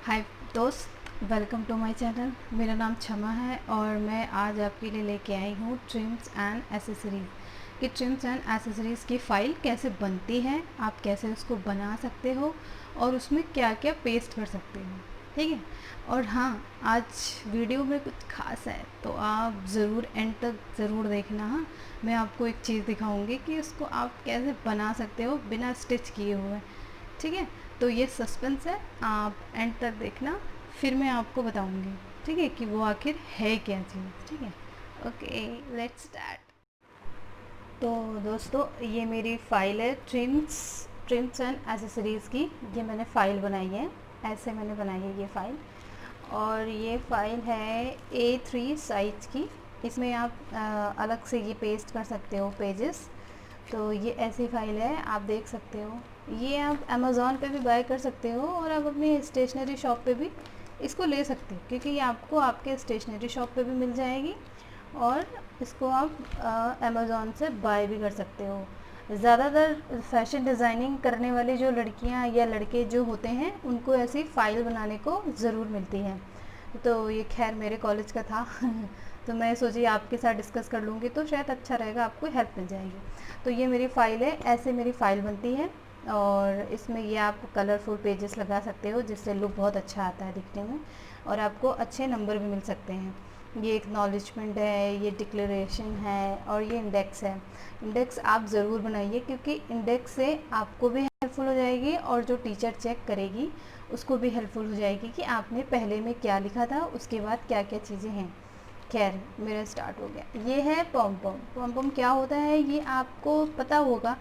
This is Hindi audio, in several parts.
हाय दोस्त, वेलकम टू माय चैनल। मेरा नाम क्षमा है और मैं आज आपके लिए लेके आई हूँ ट्रिम्स एंड एसेसरीज़ कि ट्रिम्स एंड एसेसरीज़ की फ़ाइल कैसे बनती है, आप कैसे उसको बना सकते हो और उसमें क्या क्या पेस्ट कर सकते हो। ठीक है। और हाँ, आज वीडियो में कुछ खास है तो आप ज़रूर एंड तक ज़रूर देखना। हाँ, मैं आपको एक चीज़ दिखाऊंगी कि उसको आप कैसे बना सकते हो बिना स्टिच किए हुए। ठीक है। तो ये सस्पेंस है, आप एंड तक देखना, फिर मैं आपको बताऊंगी। ठीक है, कि वो आखिर है क्या चीज़। ठीक है। Okay, let's start. तो दोस्तों, ये मेरी फ़ाइल है ट्रिम्स एंड एसेसरीज़ की। ये मैंने फ़ाइल बनाई है, ऐसे मैंने बनाई है ये फ़ाइल। और ये फ़ाइल है A3 साइज की। इसमें आप अलग से ये पेस्ट कर सकते हो पेजेस। तो ये ऐसी फ़ाइल है, आप देख सकते हो। ये आप अमेज़ॉन पे भी बाय कर सकते हो और आप अपनी स्टेशनरी शॉप पे भी इसको ले सकते हो, क्योंकि ये आपको आपके स्टेशनरी शॉप पे भी मिल जाएगी और इसको आप अमेज़ॉन से बाय भी कर सकते हो। ज़्यादातर फैशन डिज़ाइनिंग करने वाली जो लड़कियां या लड़के जो होते हैं, उनको ऐसी फ़ाइल बनाने को ज़रूर मिलती है। तो ये खैर मेरे कॉलेज का था तो मैं सोची आपके साथ डिस्कस कर लूँगी तो शायद अच्छा रहेगा, आपको हेल्प मिल जाएगी। तो ये मेरी फ़ाइल है, ऐसे मेरी फ़ाइल बनती है। और इसमें ये आप कलरफुल पेजेस लगा सकते हो जिससे लुक बहुत अच्छा आता है दिखने में, और आपको अच्छे नंबर भी मिल सकते हैं। ये एक्नॉलेजमेंट है, ये डिक्लेरेशन है और ये इंडेक्स है। इंडेक्स आप ज़रूर बनाइए, क्योंकि इंडेक्स से आपको भी हेल्पफुल हो जाएगी और जो टीचर चेक करेगी उसको भी हेल्पफुल हो जाएगी कि आपने पहले में क्या लिखा था, उसके बाद क्या क्या चीज़ें हैं। खैर, मेरा स्टार्ट हो गया। ये है पॉम पॉम। पॉम पॉम क्या होता है ये आपको पता होगा।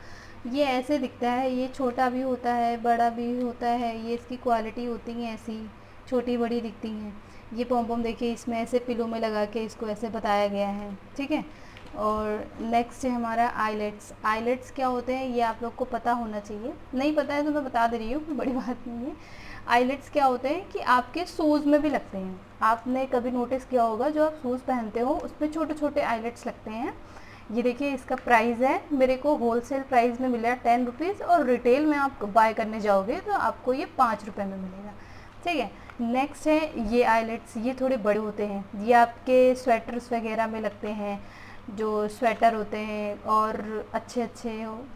ये ऐसे दिखता है, ये छोटा भी होता है, बड़ा भी होता है। ये इसकी क्वालिटी होती है ऐसी, छोटी बड़ी दिखती हैं। ये पॉम पॉम देखिए, इसमें ऐसे पिलो में लगा के इसको ऐसे बताया गया है। ठीक है। और नेक्स्ट है हमारा आईलेट्स। आईलेट्स क्या होते हैं ये आप लोग को पता होना चाहिए, नहीं पता है तो मैं बता दे रही हूँ, कोई बड़ी बात नहीं है। आईलेट्स क्या होते हैं कि आपके शूज़ में भी लगते हैं। आपने कभी नोटिस किया होगा, जो आप शूज़ पहनते हो उसमें छोटे छोटे आईलेट्स लगते हैं। ये देखिए, इसका प्राइस है, मेरे को होलसेल प्राइस में मिला 10 रुपीज़, और रिटेल में आप बाय करने जाओगे तो आपको ये 5 रुपये में मिलेगा। ठीक है। नेक्स्ट है ये आईलेट्स। ये थोड़े बड़े होते हैं, ये आपके स्वेटर्स वगैरह में लगते हैं। जो स्वेटर होते हैं और अच्छे अच्छे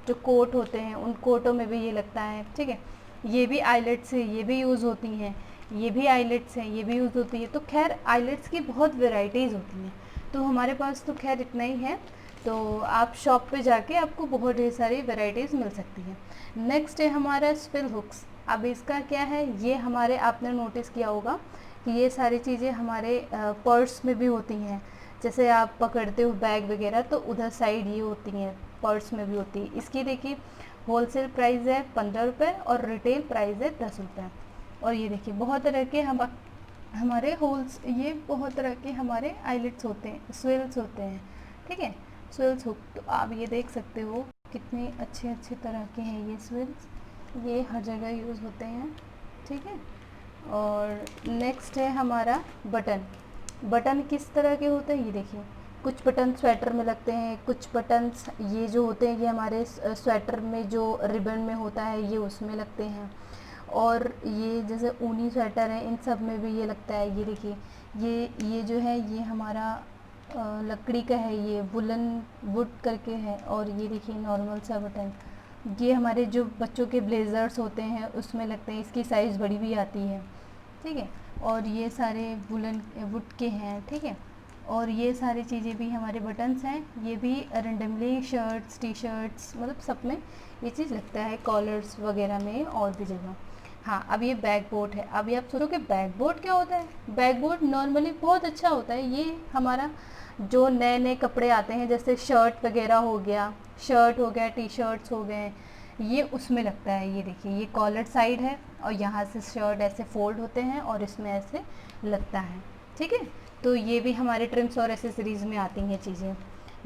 जो कोट होते हैं, उन कोटों में भी ये लगता है। ठीक है। ये भी आईलेट्स है, ये भी यूज़ होती हैं। ये भी आईलेट्स हैं, ये भी यूज़ होती है। तो खैर, आईलेट्स की बहुत वेराइटीज़ होती हैं। तो हमारे पास तो खैर इतना ही है। तो आप शॉप पे जाके आपको बहुत ढेर सारी वेराइटीज़ मिल सकती हैं। नेक्स्ट है हमारा स्पिल हुक्स। अब इसका क्या है, ये हमारे, आपने नोटिस किया होगा कि ये सारी चीज़ें हमारे पर्स में भी होती हैं। जैसे आप पकड़ते हो बैग वगैरह, तो उधर साइड ये होती हैं, पर्स में भी होती है। इसकी देखिए, होलसेल प्राइस है 15 रुपये और रिटेल प्राइस है 10 रुपये। और ये देखिए, बहुत तरह के हमारे होल्स, ये बहुत तरह के हमारे आईलेट्स होते हैं, स्विल्स होते हैं। ठीक है। स्विल्स हुक, तो आप ये देख सकते हो कितने अच्छे अच्छे तरह के हैं ये स्विल्स। ये हर जगह यूज़ होते हैं। ठीक है। और नेक्स्ट है हमारा बटन। बटन किस तरह के होते हैं ये देखिए, कुछ बटन स्वेटर में लगते हैं, कुछ बटन्स ये जो होते हैं ये हमारे स्वेटर में जो रिबन में होता है ये उसमें लगते हैं। और ये जैसे ऊनी स्वेटर है, इन सब में भी ये लगता है। ये देखिए, ये जो है ये हमारा लकड़ी का है, ये वुलन वुड करके है। और ये देखिए नॉर्मल सा बटन, ये हमारे जो बच्चों के ब्लेज़र्स होते हैं उसमें लगते हैं। इसकी साइज़ बड़ी भी आती है। ठीक है। और ये सारे वुलन वुड के हैं। ठीक है। और ये सारी चीज़ें भी हमारे बटन्स हैं, ये भी रेंडमली शर्ट्स टी शर्ट्स मतलब सब में ये चीज़ लगता है, कॉलर्स वगैरह में और भी जगह। हाँ, अब ये बैक बोर्ड है। अब ये आप सोचो कि बैक बोर्ड क्या होता है। बैक बोर्ड नॉर्मली बहुत अच्छा होता है। ये हमारा जो नए नए कपड़े आते हैं, जैसे शर्ट वगैरह हो गया, शर्ट हो गया, टी शर्ट्स हो गए, ये उसमें लगता है। ये देखिए, ये कॉलर साइड है और यहाँ से शर्ट ऐसे फोल्ड होते हैं और इसमें ऐसे लगता है। ठीक है। तो ये भी हमारे ट्रिम्स और एसेसरीज़ में आती हैं चीज़ें।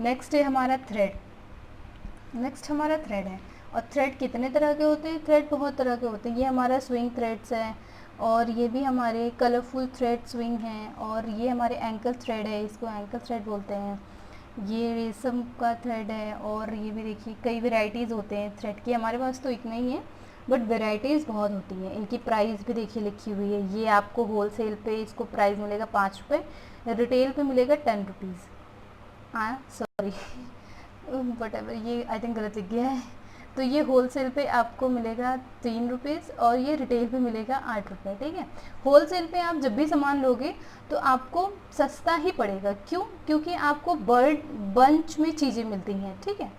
नेक्स्ट है हमारा थ्रेड। नेक्स्ट हमारा थ्रेड है। और थ्रेड कितने तरह के होते हैं, थ्रेड बहुत तरह के होते हैं। ये हमारा स्विंग थ्रेड्स है, और ये भी हमारे कलरफुल थ्रेड स्विंग हैं। और ये हमारे एंकल थ्रेड है, इसको एंकल थ्रेड बोलते हैं। ये रेशम का थ्रेड है। और ये भी देखिए, कई वेराइटीज़ होते हैं थ्रेड की, हमारे पास तो इतना ही है। बट वेराइटीज़ बहुत होती हैं। इनकी प्राइस भी देखिए लिखी हुई है। ये आपको होल सेल पे इसको प्राइस मिलेगा 5 रुपये, रिटेल पे मिलेगा 10 रुपीज़। हाँ सॉरी वट एवर, ये आई थिंक गलत लिख गया है। तो ये होलसेल पे आपको मिलेगा 3 रुपीज़ और ये रिटेल पे मिलेगा 8 रुपये, ठीक है। होलसेल पे आप जब भी सामान लोगे तो आपको सस्ता ही पड़ेगा। क्यों? क्योंकि आपको बंच में चीज़ें मिलती हैं, ठीक है।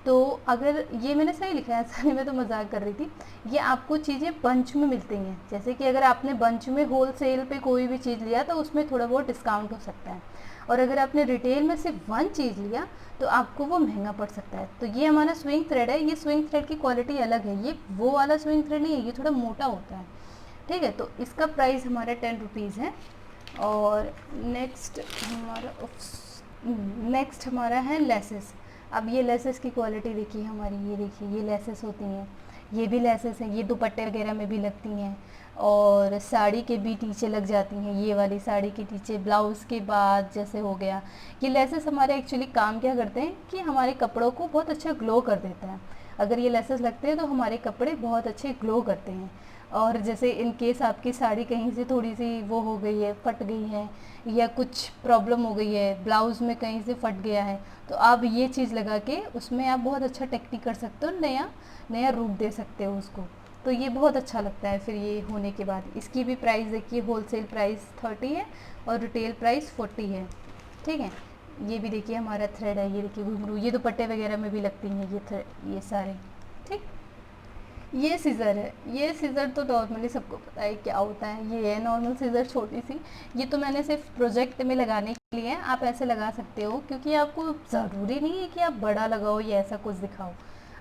तो अगर ये मैंने सही लिखा है, सही मैं तो मजाक कर रही थी। ये आपको चीज़ें बंच में मिलती हैं, जैसे कि अगर आपने बंच में होलसेल पे कोई भी चीज़ लिया तो उसमें थोड़ा बहुत डिस्काउंट हो सकता है, और अगर आपने रिटेल में सिर्फ वन चीज़ लिया तो आपको वो महंगा पड़ सकता है। तो ये हमारा स्विंग थ्रेड है। ये स्विंग थ्रेड की क्वालिटी अलग है, ये वो वाला स्विंग थ्रेड नहीं है, ये थोड़ा मोटा होता है, ठीक है। तो इसका प्राइस हमारा 10 रुपीज़ है। और नेक्स्ट हमारा है लेसेस। अब ये लेसेस की क्वालिटी देखिए हमारी, ये देखिए ये लेसेस होती हैं, ये भी लेसेस हैं, ये दुपट्टे वगैरह में भी लगती हैं और साड़ी के भी नीचे लग जाती हैं। ये वाली साड़ी के नीचे ब्लाउज़ के बाद जैसे हो गया, ये लेसेस हमारे एक्चुअली काम क्या करते हैं कि हमारे कपड़ों को बहुत अच्छा ग्लो कर देता है। अगर ये लेसेस लगते हैं तो हमारे कपड़े बहुत अच्छे ग्लो करते हैं। और जैसे इन केस आपकी साड़ी कहीं से थोड़ी सी वो हो गई है, फट गई है, या कुछ प्रॉब्लम हो गई है, ब्लाउज़ में कहीं से फट गया है, तो आप ये चीज़ लगा के उसमें आप बहुत अच्छा टेक्निक कर सकते हो, नया नया रूप दे सकते हो उसको। तो ये बहुत अच्छा लगता है फिर ये होने के बाद। इसकी भी प्राइस देखिए, होलसेल प्राइस 30 है और रिटेल प्राइस 40 है, ठीक है। ये भी देखिए हमारा थ्रेड है, ये देखिए घुंघरू, ये दुपट्टे वगैरह में भी लगती हैं ये थ्रेड, ये सारे, ठीक। ये सीज़र है। ये सीज़र तो नॉर्मली सबको पता है क्या होता है, ये है नॉर्मल सीज़र छोटी सी। ये तो मैंने सिर्फ प्रोजेक्ट में लगाने के लिए, आप ऐसे लगा सकते हो, क्योंकि आपको ज़रूरी नहीं है कि आप बड़ा लगाओ या ऐसा कुछ दिखाओ,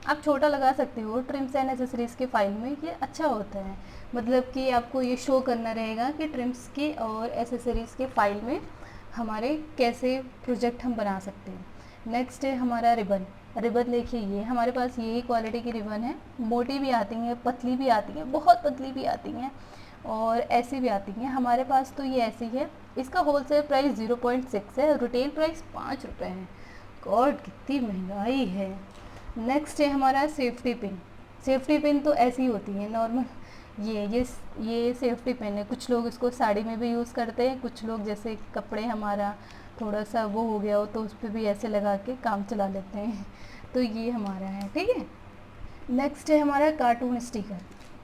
आप छोटा लगा सकते हो। ट्रिम्स एंड एसेसरीज़ के फाइल में ये अच्छा होता है, मतलब कि आपको ये शो करना रहेगा कि ट्रिम्स के और एसेसरीज़ के फाइल में हमारे कैसे प्रोजेक्ट हम बना सकते हैं। नेक्स्ट है हमारा रिबन। रिबन देखिए, ये हमारे पास यही क्वालिटी की रिबन है, मोटी भी आती हैं, पतली भी आती हैं, बहुत पतली भी आती हैं और ऐसी भी आती हैं। हमारे पास तो ये ऐसी है। इसका होलसेल प्राइस 0.6 है, रिटेल प्राइस 5 रुपये है। गॉड कितनी महंगाई है। नेक्स्ट है हमारा सेफ्टी पिन। सेफ्टी पिन तो ऐसी होती है नॉर्मल, ये सेफ्टी पिन है। कुछ लोग इसको साड़ी में भी यूज़ करते हैं, कुछ लोग जैसे कपड़े हमारा थोड़ा सा वो हो गया हो तो उस पर भी ऐसे लगा के काम चला लेते हैं। तो ये हमारा है, ठीक है। नेक्स्ट है हमारा cartoon sticker.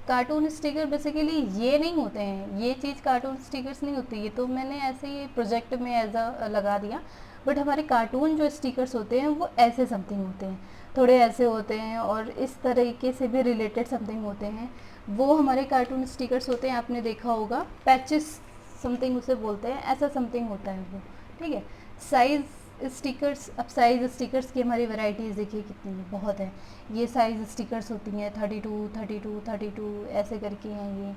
Cartoon sticker basically ये नहीं होते हैं, ये चीज़ कार्टून स्टिकर्स नहीं होती, ये तो मैंने ऐसे ही प्रोजेक्ट में एज अ लगा दिया। बट हमारे कार्टून जो स्टिकर्स होते हैं वो ऐसे समथिंग होते हैं, थोड़े ऐसे होते हैं और इस तरीके से भी रिलेटेड समथिंग होते हैं। वो हमारे कार्टून स्टिकर्स होते हैं, आपने देखा होगा, पैचेस समथिंग उसे बोलते हैं, ऐसा समथिंग होता है वो, ठीक है। साइज़ स्टिकर्स, अब साइज़ स्टिकर्स की हमारी वैरायटीज़ देखिए कितनी है, बहुत है। ये साइज़ स्टिकर्स होती हैं 32, 32, 32 ऐसे करके हैं ये।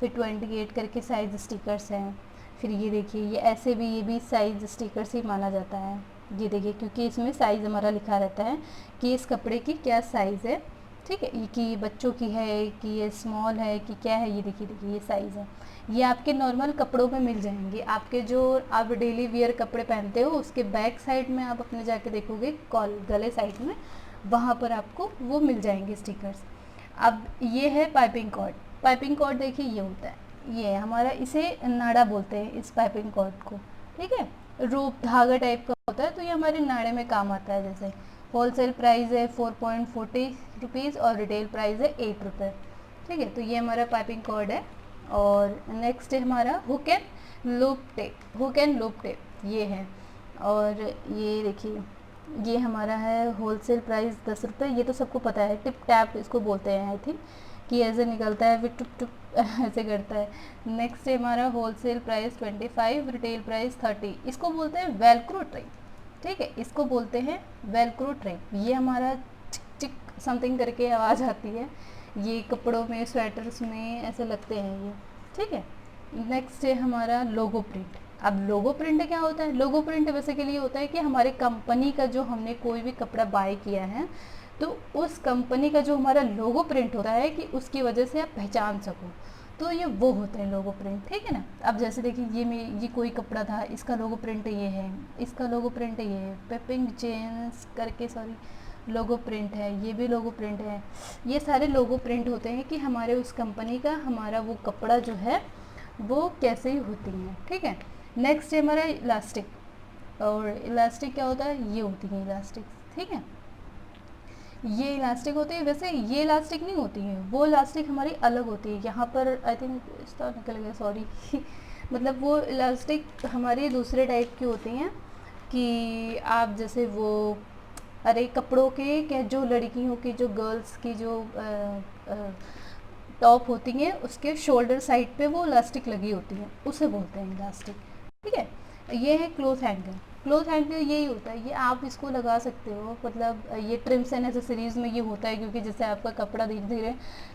फिर 28 करके साइज़ स्टिकर्स हैं। फिर ये देखिए, ये ऐसे भी, ये भी साइज़ स्टिकर्स ही माना जाता है। ये देखिए, क्योंकि इसमें साइज़ हमारा लिखा रहता है कि इस कपड़े की क्या साइज़ है, ठीक है, ये कि बच्चों की है कि ये स्मॉल है कि क्या है। ये देखिए देखिए ये साइज़ है। ये आपके नॉर्मल कपड़ों में मिल जाएंगे, आपके जो आप डेली वियर कपड़े पहनते हो उसके बैक साइड में आप अपने जाके देखोगे, गले साइड में, वहाँ पर आपको वो मिल जाएंगे स्टिकर्स। अब ये है पाइपिंग कॉर्ड। पाइपिंग कॉर्ड देखिए ये होता है, ये है हमारा, इसे नाड़ा बोलते हैं इस पाइपिंग कॉर्ड को, ठीक है। रूप धागा टाइप का होता है, तो ये हमारे नाड़े में काम आता है। जैसे होलसेल प्राइस है 4.40 रुपीज़ और रिटेल प्राइस है 8 रुपये, ठीक है। तो ये हमारा पाइपिंग कॉर्ड है। और नेक्स्ट है हमारा hook and loop tape. Hook and loop tape ये है। और ये देखिए, ये हमारा है होलसेल प्राइस 10 रुपये। ये तो सबको पता है, टिप टैप इसको बोलते हैं आई थिंक, कि ऐसे निकलता है फिर टुप टुप ऐसे करता है। नेक्स्ट है हमारा होलसेल प्राइस 25, रिटेल प्राइस 30। इसको बोलते हैं वेलक्रो ट्रिप, ठीक है, इसको बोलते हैं वेलक्रो ट्रिप। ये हमारा चिक चिक समथिंग करके आवाज़ आती है, ये कपड़ों में, स्वेटर्स में ऐसे लगते हैं ये, ठीक है। नेक्स्ट है हमारा लोगो प्रिंट। अब लोगो प्रिंट क्या होता है? लोगो प्रिंट बेसिकली होता है कि हमारे कंपनी का जो हमने कोई भी कपड़ा बाय किया है तो उस कंपनी का जो हमारा लोगो प्रिंट होता है कि उसकी वजह से आप पहचान सको, तो ये वो होते हैं लोगो प्रिंट, ठीक है ना। अब जैसे देखिए, ये कोई कपड़ा था, इसका लोगो प्रिंट ये है, इसका लोगो प्रिंट ये है, पेपिंग जेंस करके, सॉरी लोगो प्रिंट है, ये भी लोगो प्रिंट है। ये सारे लोगो प्रिंट होते हैं कि हमारे उस कंपनी का हमारा वो कपड़ा जो है वो कैसे ही होती हैं, ठीक है। नेक्स्ट है हमारा इलास्टिक, और इलास्टिक क्या होता है, ये होती है इलास्टिक, ठीक है। ये इलास्टिक होती है, वैसे ये इलास्टिक नहीं होती है, वो इलास्टिक हमारी अलग होती है। यहाँ पर आई थिंक इसका निकल गया, सॉरी मतलब वो इलास्टिक हमारी दूसरे टाइप की होती हैं कि आप जैसे वो, अरे कपड़ों के क्या, जो लड़कियों की, जो गर्ल्स की जो टॉप होती हैं उसके शोल्डर साइड पे वो इलास्टिक लगी होती है, उसे बोलते हैं इलास्टिक, ठीक है। ये है क्लोथ हैंगर। क्लोथ हैंगर यही होता है, ये आप इसको लगा सकते हो, मतलब ये ट्रिम्स एंड एसेसरीज़ में ये होता है, क्योंकि जैसे आपका कपड़ा धीरे धीरे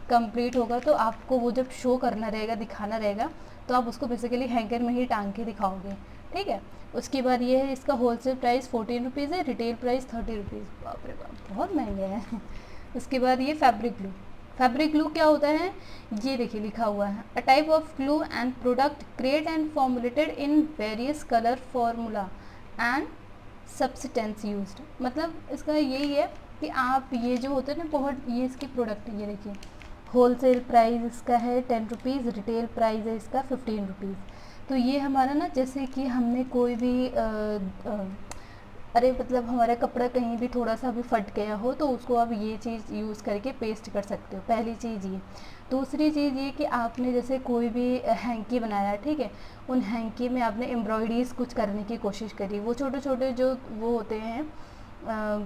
कंप्लीट होगा तो आपको वो जब शो करना रहेगा, दिखाना रहेगा, तो आप उसको बेसिकली हैंगर में ही टांग के दिखाओगे, ठीक है। उसके बाद ये है, इसका होलसेल प्राइस 14 रुपीज़ है, रिटेल प्राइस 30 रुपीज़। बाप रे बाप, बहुत महंगे हैं उसके बाद ये फैब्रिक ग्लू। फैब्रिक ग्लू क्या होता है, ये देखिए लिखा हुआ है, a type of glue and product create and formulated in various colour formula and substance used. मतलब इसका यही है कि आप ये जो होते हैं ना, बहुत ये इसके प्रोडक्ट, ये देखिए होलसेल प्राइस इसका है 10 रुपीज़, रिटेल प्राइस है इसका 15 रुपीज़। तो ये हमारा ना, जैसे कि हमने कोई भी अरे मतलब हमारा कपड़ा कहीं भी थोड़ा सा भी फट गया हो तो उसको आप ये चीज़ यूज़ करके पेस्ट कर सकते हो, पहली चीज़ ये। दूसरी चीज़ ये कि आपने जैसे कोई भी हैंकी बनाया, ठीक है, उन हैंकी में आपने एम्ब्रॉयडरीज कुछ करने की कोशिश करी, वो छोटे छोटे जो वो होते हैं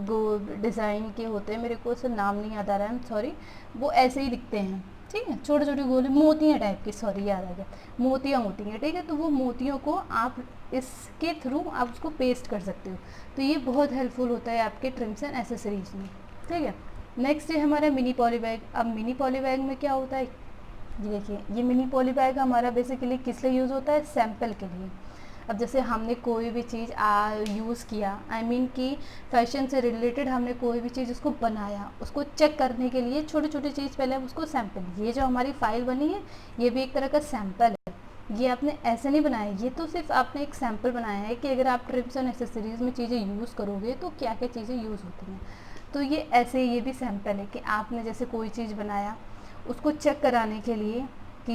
वो डिज़ाइन के होते हैं, मेरे को उसका नाम नहीं याद आ रहा है, सॉरी, वो ऐसे ही दिखते हैं, ठीक है, छोटे छोटे गोले मोतियाँ टाइप की, सॉरी याद आ गया, मोतियाँ होती हैं, ठीक है। तो वो मोतियों को आप इसके थ्रू आप उसको पेस्ट कर सकते हो, तो ये बहुत हेल्पफुल होता है आपके ट्रिम्स एंड एसेसरीज में, ठीक है। नेक्स्ट है हमारा मिनी पॉली बैग। अब मिनी पॉली बैग में क्या होता है, ये देखिए, ये मिनी पॉली बैग हमारा बेसिकली किस लिए यूज़ होता है, सैम्पल के लिए। अब जैसे हमने कोई भी चीज़ यूज़ किया, आई मीन कि फैशन से रिलेटेड हमने कोई भी चीज़ उसको बनाया, उसको चेक करने के लिए छोटी छोटी चीज़ पहले हम उसको सैम्पल, ये जो हमारी फ़ाइल बनी है ये भी एक तरह का सैम्पल है। ये आपने ऐसे नहीं बनाया, ये तो सिर्फ आपने एक सैम्पल बनाया है कि अगर आप ट्रिप्स एंड एक्सेसरीज़ में चीज़ें यूज़ करोगे तो क्या क्या चीज़ें यूज़ होती हैं। तो ये ऐसे, ये भी सैम्पल है कि आपने जैसे कोई चीज़ बनाया, उसको चेक कराने के लिए कि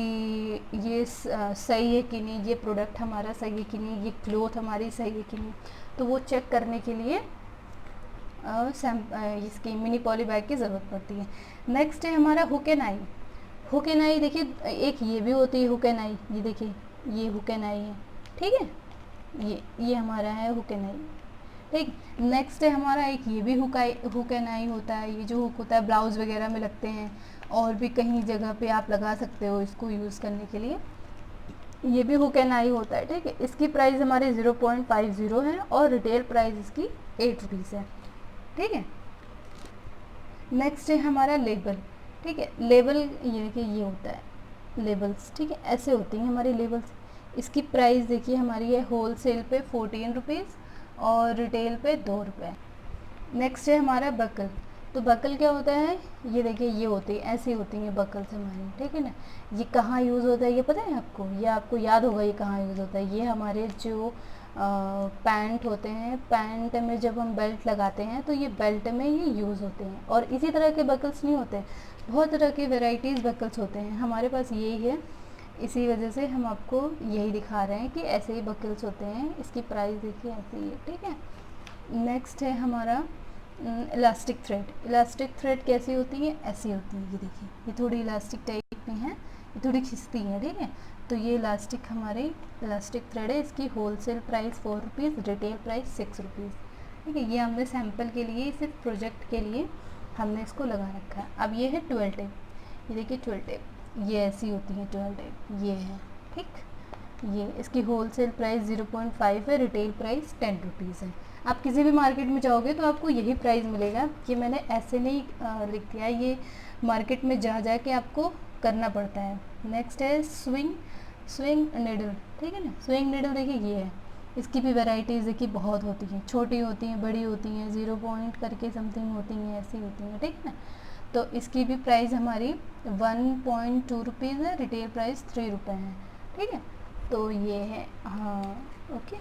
ये सही है कि नहीं, ये प्रोडक्ट हमारा सही है कि नहीं, ये क्लोथ हमारी सही है कि नहीं, तो वो चेक करने के लिए इसकी मिनी पॉली बैग की ज़रूरत पड़ती है। नेक्स्ट है हमारा hook and I. Hook and I देखिए, एक ये भी होती है हुक एंड आई, ये देखिए ये हुक एंड आई है, ठीक है, ये हमारा है हुक एंड आई, ठीक। नेक्स्ट है हमारा एक ये भी हुक एंड आई होता है, ये जो हुक होता है ब्लाउज़ वगैरह में लगते हैं, और भी कहीं जगह पे आप लगा सकते हो इसको यूज़ करने के लिए, ये भी हुक एंड आई होता है, ठीक है। इसकी प्राइस हमारी 0.50 है और रिटेल प्राइस इसकी 8 रुपीज़ है, ठीक है। नेक्स्ट है हमारा लेबल, ठीक है। लेबल ये देखिए, ये होता है लेबल्स, ठीक है, ऐसे होती हैं हमारी लेबल्स। इसकी प्राइस देखिए हमारी है होलसेल पे 14 रुपीज़ और रिटेल पे 2 रुपये। नेक्स्ट है हमारा बकल। तो बकल क्या होता है, ये देखिए ये होती है, ऐसी होती हैं बकल्स हमारी, ठीक है ना। ये कहाँ यूज़ होता है ये पता है आपको, ये आपको याद होगा ये कहाँ यूज़ होता है। ये हमारे जो पैंट होते हैं, पैंट में जब हम बेल्ट लगाते हैं तो ये बेल्ट में ये यूज़ होते हैं। और इसी तरह के बकल्स नहीं होते, बहुत तरह के वेराइटीज़ बकल्स होते हैं, हमारे पास यही है, इसी वजह से हम आपको यही दिखा रहे हैं कि ऐसे ही बकल्स होते हैं। इसकी प्राइस देखिए ऐसे ही है, ठीक है। नेक्स्ट है हमारा इलास्टिक थ्रेड। इलास्टिक थ्रेड कैसी होती है, ऐसी होती है, ये देखिए, ये थोड़ी इलास्टिक टाइप में है, ये थोड़ी खिंचती है, ठीक है। तो ये इलास्टिक हमारी इलास्टिक थ्रेड है, इसकी wholesale price 4 rupees, retail price 6 rupees, ठीक है। ये हमने सैम्पल के लिए, सिर्फ प्रोजेक्ट के लिए हमने इसको लगा रखा है। अब ये है 12 टेप, ये देखिए 12 टेप, ये ऐसी होती है 12 टेप, ये है, ठीक। ये इसकी होलसेल प्राइस 0.5 है, रिटेल प्राइस 10 रुपीज़ है। आप किसी भी मार्केट में जाओगे तो आपको यही प्राइस मिलेगा, कि मैंने ऐसे नहीं लिख दिया, ये मार्केट में जा के आपको करना पड़ता है। नेक्स्ट है स्विंग निडल, ठीक है ना। स्विंग निडल देखिए ये है, इसकी भी वैराइटीज़ देखिए बहुत होती हैं, छोटी होती हैं, बड़ी होती हैं, 0 पॉइंट करके समथिंग होती हैं, ऐसी होती हैं, ठीक है ना। तो इसकी भी प्राइस हमारी 1.2 रुपीज़ है, रिटेल प्राइस 3 रुपये है, ठीक है। तो ये है, हाँ ओके।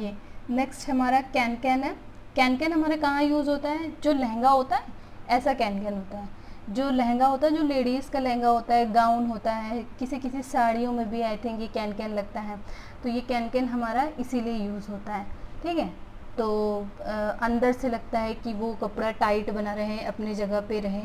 ये नेक्स्ट हमारा कैन है, कैन कैन हमारा कहाँ यूज़ होता है, जो लहंगा होता है ऐसा कैन कैन होता है, जो लहंगा होता है, जो लेडीज़ का लहंगा होता है, गाउन होता है, किसी किसी साड़ियों में भी आई थिंक ये कैन कैन लगता है, तो ये कैन कैन हमारा इसीलिए यूज़ होता है, ठीक है। तो अंदर से लगता है कि वो कपड़ा टाइट बना रहे, अपनी जगह पे रहे,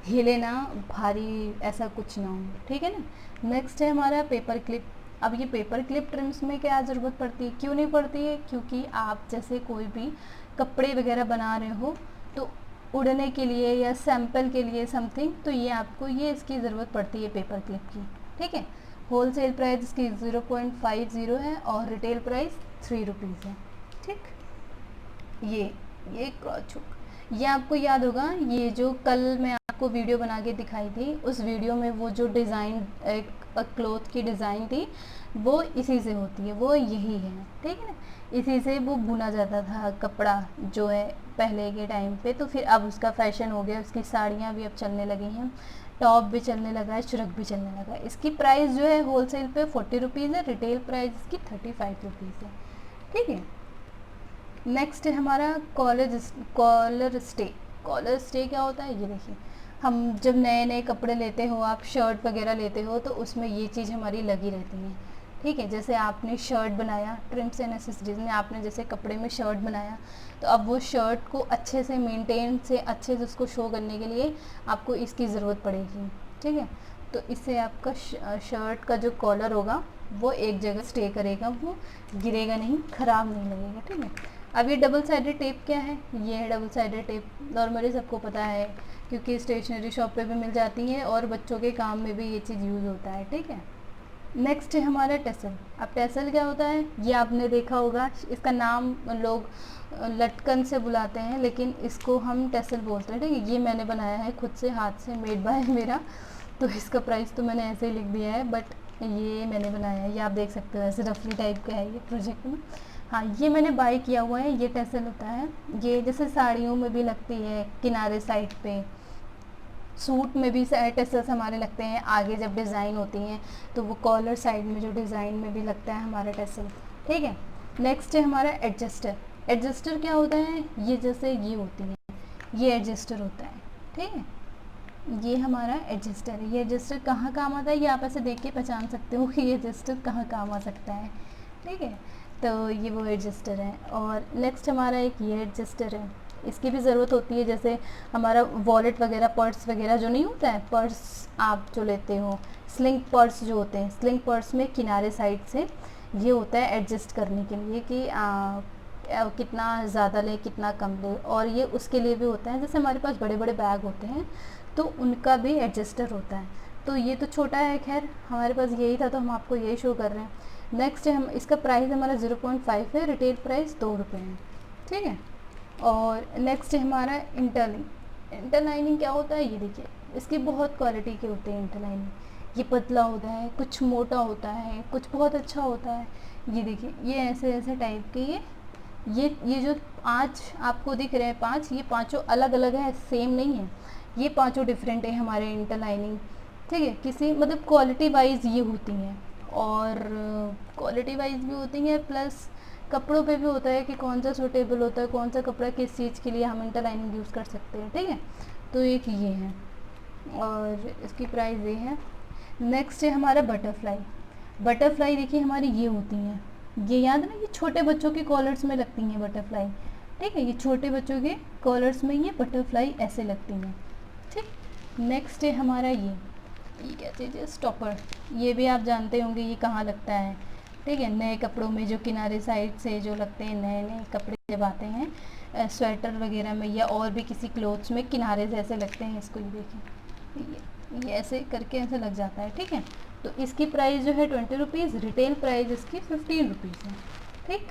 हिले ना, भारी ऐसा कुछ ना हो, ठीक है ना। नेक्स्ट है हमारा पेपर क्लिप। अब ये पेपर क्लिप ट्रिम्स में क्या ज़रूरत पड़ती है, क्यों नहीं पड़ती है, क्योंकि आप जैसे कोई भी कपड़े वगैरह बना रहे हो तो उड़ने के लिए या सैंपल के लिए समथिंग, तो ये आपको ये इसकी ज़रूरत पड़ती है पेपर क्लिप की, ठीक है। होल सेल प्राइस इसकी 0.50 है और रिटेल प्राइस 3 रुपीज़ है, ठीक। ये क्रॉच हुक, ये आपको याद होगा, ये जो कल मैं आपको वीडियो बना के दिखाई थी, उस वीडियो में वो जो डिज़ाइन एक क्लॉथ की डिज़ाइन थी वो इसी से होती है, वो यही है, ठीक है ना। इसी से वो बुना जाता था कपड़ा जो है पहले के टाइम पे, तो फिर अब उसका फैशन हो गया, उसकी साड़ियाँ भी अब चलने लगी हैं, टॉप भी चलने लगा है, श्रग भी चलने लगा है। इसकी प्राइस जो है होल सेल पे 40 रुपीज़ है, रिटेल प्राइस इसकी 35 रुपीज़ है, ठीक है। नेक्स्ट है हमारा कॉलर स्टे। कॉलर स्टे क्या होता है, ये देखिए, हम जब नए नए कपड़े लेते हो, आप शर्ट वगैरह लेते हो, तो उसमें ये चीज़ हमारी लगी रहती है, ठीक है। जैसे आपने शर्ट बनाया, ट्रिम्स एंड एक्सेसरीज में आपने जैसे कपड़े में शर्ट बनाया, तो अब वो शर्ट को अच्छे से मेंटेन से अच्छे से उसको शो करने के लिए आपको इसकी ज़रूरत पड़ेगी, ठीक है। तो इससे आपका शर्ट का जो कॉलर होगा वो एक जगह स्टे करेगा, वो गिरेगा नहीं, ख़राब नहीं लगेगा, ठीक है। अब ये डबल साइडेड टेप क्या है, ये है डबल साइडेड टेप, नॉर्मली सबको पता है क्योंकि स्टेशनरी शॉप पे भी मिल जाती है और बच्चों के काम में भी ये चीज़ यूज़ होता है, ठीक है। नेक्स्ट है हमारा टेसल। अब टेसल क्या होता है, ये आपने देखा होगा, इसका नाम लोग लटकन से बुलाते हैं, लेकिन इसको हम टेसल बोलते हैं, ठीक है। ये मैंने बनाया है खुद से, हाथ से, मेड बाय मेरा, तो इसका प्राइस तो मैंने ऐसे ही लिख दिया है, बट ये मैंने बनाया है, ये आप देख सकते हो, ऐसे रफली टाइप का है ये प्रोजेक्ट में। हाँ, ये मैंने बाय किया हुआ है, ये टेसल होता है, ये जैसे साड़ियों में भी लगती है किनारे साइड पे, सूट में भी टेसल्स हमारे लगते हैं, आगे जब डिज़ाइन होती हैं तो वो कॉलर साइड में जो डिज़ाइन में भी लगता है हमारा टेसल, ठीक है। नेक्स्ट है हमारा एडजस्टर। एडजस्टर क्या होता है, ये जैसे ये होती है, ये एडजस्टर होता है, ठीक है। ये हमारा एडजस्टर है, ये एडजस्टर कहाँ काम आता है, ये आप ऐसे देख के पहचान सकते हो कि ये एडजस्टर कहाँ काम आ सकता है, ठीक है। तो ये वो एडजस्टर है। और नेक्स्ट हमारा एक ये एडजस्टर है, इसकी भी ज़रूरत होती है, जैसे हमारा वॉलेट वगैरह, पर्स वगैरह जो नहीं होता है, पर्स आप जो लेते हो, स्लिंग पर्स जो होते हैं, स्लिंग पर्स में किनारे साइड से ये होता है एडजस्ट करने के लिए कि कितना ज़्यादा ले, कितना कम ले, और ये उसके लिए भी होता है, जैसे हमारे पास बड़े बड़े बैग होते हैं तो उनका भी एडजस्टर होता है। तो ये तो छोटा है, खैर हमारे पास यही था तो हम आपको यही शो कर रहे हैं। नेक्स्ट है हम, इसका प्राइस हमारा 0.5 है, रिटेल प्राइस 2 रुपये है, ठीक है। और नेक्स्ट है हमारा इंटरलाइनिंग। इंटरलाइनिंग क्या होता है, ये देखिए, इसकी बहुत क्वालिटी के होते हैं इंटरलाइनिंग, ये पतला होता है, कुछ मोटा होता है, कुछ बहुत अच्छा होता है। ये देखिए, ये ऐसे ऐसे टाइप के ये जो आज आपको दिख रहे हैं 5, ये पांचों अलग अलग है, सेम नहीं है, ये पांचों डिफरेंट है हमारे इंटरलाइनिंग, ठीक है। किसी मतलब क्वालिटी वाइज ये होती हैं, और क्वालिटी वाइज भी होती हैं, प्लस कपड़ों पे भी होता है कि कौन सा सूटेबल होता है, कौन सा कपड़ा किस चीज़ के लिए हम इंटरलाइनिंग यूज़ कर सकते हैं, ठीक है। तो एक ये है और इसकी प्राइस ये है। नेक्स्ट है हमारा बटरफ्लाई। बटरफ्लाई देखिए हमारी ये होती हैं, ये याद है ना, ये छोटे बच्चों के कॉलर्स में लगती हैं बटरफ्लाई, ठीक है। ये छोटे बच्चों के कॉलर्स में ये बटरफ्लाई ऐसे लगती हैं, ठीक। नेक्स्ट है हमारा ये क्या चीज़ है, स्टॉपर। ये भी आप जानते होंगे ये कहाँ लगता है, ठीक है। नए कपड़ों में जो किनारे साइड से जो लगते हैं, नए नए कपड़े जब आते हैं स्वेटर वगैरह में या और भी किसी क्लोथ्स में किनारे से ऐसे लगते हैं, इसको ये देखिए, ये ऐसे करके ऐसे लग जाता है, ठीक है। तो इसकी प्राइस जो है 20 रुपीज़, रिटेल प्राइस इसकी 15 रुपीज़ है, ठीक।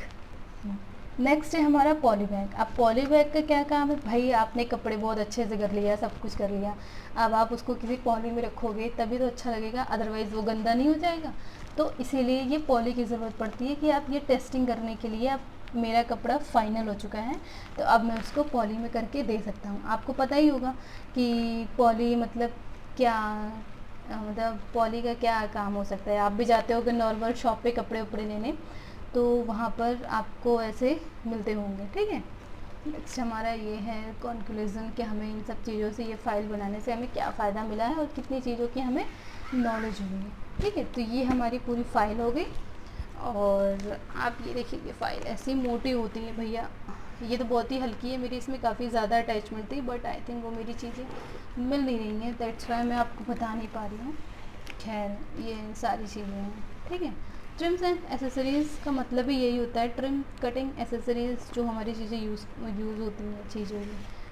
नेक्स्ट है हमारा पॉली बैग। अब पॉली बैग का क्या काम है भाई, आपने कपड़े बहुत अच्छे से कर लिया, सब कुछ कर लिया, अब आप उसको किसी पॉली में रखोगे तभी तो अच्छा लगेगा, अदरवाइज़ वो गंदा नहीं हो जाएगा। तो इसीलिए ये पॉली की ज़रूरत पड़ती है कि आप ये टेस्टिंग करने के लिए, अब मेरा कपड़ा फाइनल हो चुका है तो अब मैं उसको पॉली में करके दे सकता हूँ। आपको पता ही होगा कि पॉली मतलब क्या, मतलब पॉली का क्या काम हो सकता है। आप भी जाते होगे नॉर्मल शॉप पे कपड़े उपड़े लेने, तो वहाँ पर आपको ऐसे मिलते होंगे, ठीक है। नेक्स्ट हमारा ये है कंक्लूजन कि हमें इन सब चीज़ों से, ये फ़ाइल बनाने से हमें क्या फ़ायदा मिला है और कितनी चीज़ों की हमें नॉलेज हुई है। ठीक है, तो ये हमारी पूरी फ़ाइल हो गई। और आप ये देखिए, ये फ़ाइल ऐसी मोटी होती है भैया, ये तो बहुत ही हल्की है, मेरी इसमें काफ़ी ज़्यादा अटैचमेंट थी, बट आई थिंक वो मेरी चीज़ें मिल नहीं रही हैं, दैट्स वाई मैं आपको बता नहीं पा रही हूँ। खैर, ये सारी चीज़ें हैं। ठीक है, ट्रिम्स एंड एसेसरीज़ का मतलब ही यही होता है, ट्रिम, कटिंग, एसेसरीज़, जो हमारी चीज़ें यूज़ होती हैं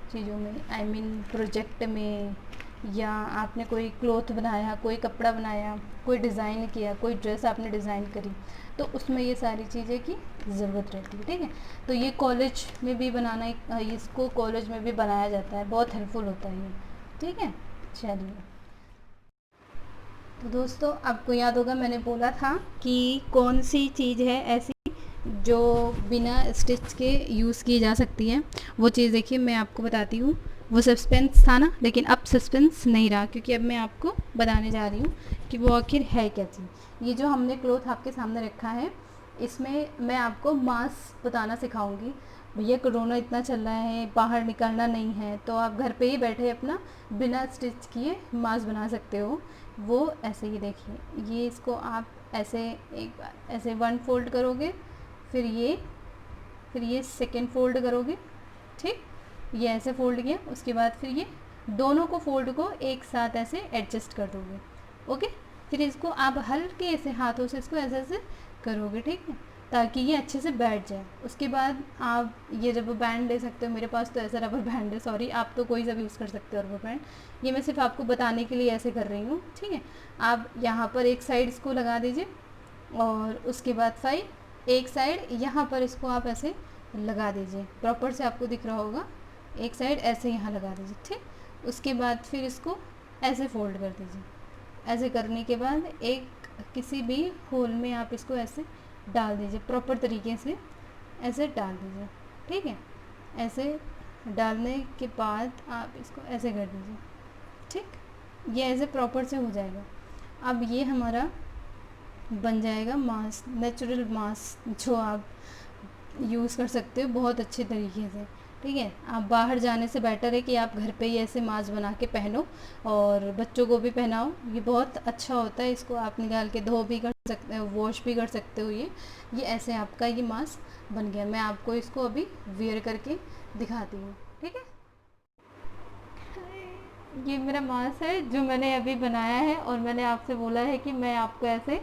चीज़ों में, आई मीन प्रोजेक्ट में, या आपने कोई क्लॉथ बनाया, कोई कपड़ा बनाया, कोई डिज़ाइन किया, कोई ड्रेस आपने डिज़ाइन करी, तो उसमें ये सारी चीज़ें की ज़रूरत रहती है। ठीक है, तो ये कॉलेज में भी बनाना, इसको कॉलेज में भी बनाया जाता है, बहुत हेल्पफुल होता है ये। ठीक है, चलिए। तो दोस्तों, आपको याद होगा मैंने बोला था कि कौन सी चीज़ है ऐसी जो बिना स्टिच के यूज़ की जा सकती है। वो चीज़ देखिए, मैं आपको बताती हूँ। वो सस्पेंस था ना, लेकिन अब सस्पेंस नहीं रहा, क्योंकि अब मैं आपको बताने जा रही हूँ कि वो आखिर है क्या चीज़। ये जो हमने क्लॉथ आपके सामने रखा है, इसमें मैं आपको मास्क बताना सिखाऊंगी। भैया कोरोना इतना चल रहा है, बाहर निकलना नहीं है, तो आप घर पे ही बैठे अपना बिना स्टिच किए मास्क बना सकते हो। वो ऐसे ही देखिए, ये इसको आप ऐसे एक ऐसे वन फोल्ड करोगे, फिर ये सेकेंड फोल्ड करोगे। ठीक, ये ऐसे फोल्ड किया, उसके बाद फिर ये दोनों को फोल्ड को एक साथ ऐसे एडजस्ट कर दोगे। ओके, फिर इसको आप हल्के ऐसे हाथों से इसको ऐसे ऐसे करोगे। ठीक है, ताकि ये अच्छे से बैठ जाए। उसके बाद आप ये रबर बैंड ले सकते हो, मेरे पास तो ऐसा रबर बैंड है, सॉरी, आप तो कोई सा भी यूज़ कर सकते हो रबर बैंड, ये मैं सिर्फ आपको बताने के लिए ऐसे कर रही हूँ। ठीक है, आप यहाँ पर एक साइड इसको लगा दीजिए, और उसके बाद फाइल एक साइड यहाँ पर इसको आप ऐसे लगा दीजिए, प्रॉपर से आपको दिख रहा होगा, एक साइड ऐसे यहाँ लगा दीजिए। ठीक, उसके बाद फिर इसको ऐसे फोल्ड कर दीजिए। ऐसे करने के बाद एक किसी भी होल में आप इसको ऐसे डाल दीजिए, प्रॉपर तरीके से ऐसे डाल दीजिए। ठीक है, ऐसे डालने के बाद आप इसको ऐसे कर दीजिए। ठीक, ये ऐसे प्रॉपर से हो जाएगा। अब ये हमारा बन जाएगा मास्क, नेचुरल मास्क, जो आप यूज़ कर सकते हो बहुत अच्छे तरीके से। ठीक है, आप बाहर जाने से बेटर है कि आप घर पे ही ऐसे मास्क बना के पहनो, और बच्चों को भी पहनाओ। ये बहुत अच्छा होता है, इसको आप निकाल के धो भी कर सकते हो, वॉश भी कर सकते हो। ये ऐसे आपका ये मास्क बन गया। मैं आपको इसको अभी वेयर करके दिखाती हूँ। ठीक है, ये मेरा मास्क है जो मैंने अभी बनाया है, और मैंने आपसे बोला है कि मैं आपको ऐसे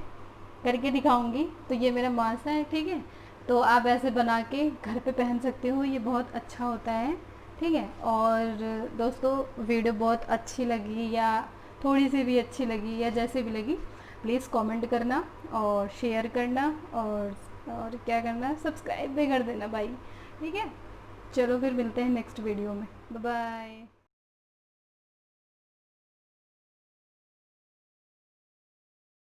करके दिखाऊंगी। तो ये मेरा मास्क है। ठीक है, तो आप ऐसे बना के घर पे पहन सकते हो, ये बहुत अच्छा होता है। ठीक है, और दोस्तों, वीडियो बहुत अच्छी लगी या थोड़ी सी भी अच्छी लगी या जैसे भी लगी, प्लीज़ कमेंट करना और शेयर करना, और क्या करना, सब्सक्राइब भी कर देना भाई। ठीक है, चलो फिर मिलते हैं नेक्स्ट वीडियो में। Bye bye.